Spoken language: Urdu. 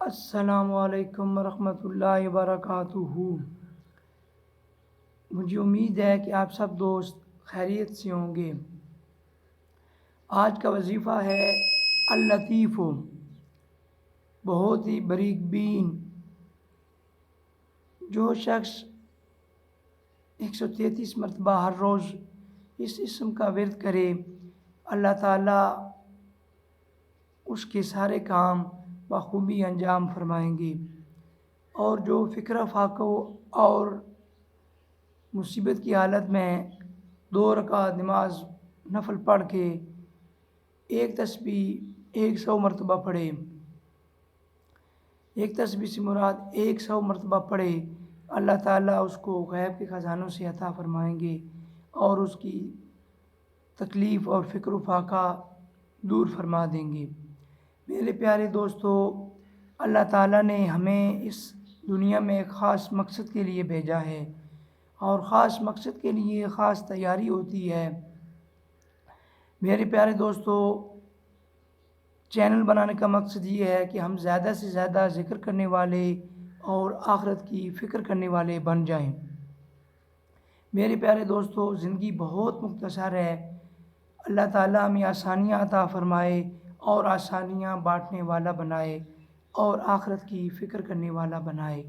السلام علیکم ورحمۃ اللہ وبرکاتہ۔ مجھے امید ہے کہ آپ سب دوست خیریت سے ہوں گے۔ آج کا وظیفہ ہے اللطیف، بہت ہی باریک بین۔ جو شخص 133 مرتبہ ہر روز اس اسم کا ورد کرے، اللہ تعالیٰ اس کے سارے کام بخوبی انجام فرمائیں گے، اور جو فکر فاقہ اور مصیبت کی حالت میں 2 رکعت نماز نفل پڑھ کے ایک تسبیح 100 مرتبہ پڑھے، ایک تسبیح سے مراد 100 مرتبہ پڑھے، اللہ تعالیٰ اس کو غیب کے خزانوں سے عطا فرمائیں گے اور اس کی تکلیف اور فکر و فاقہ دور فرما دیں گے۔ میرے پیارے دوستو، اللہ تعالیٰ نے ہمیں اس دنیا میں ایک خاص مقصد کے لیے بھیجا ہے، اور خاص مقصد کے لیے خاص تیاری ہوتی ہے۔ میرے پیارے دوستو، چینل بنانے کا مقصد یہ ہے کہ ہم زیادہ سے زیادہ ذکر کرنے والے اور آخرت کی فکر کرنے والے بن جائیں۔ میرے پیارے دوستو، زندگی بہت مختصر ہے۔ اللہ تعالیٰ ہمیں آسانیاں عطا فرمائے اور آسانیاں بانٹنے والا بنائے اور آخرت کی فکر کرنے والا بنائے۔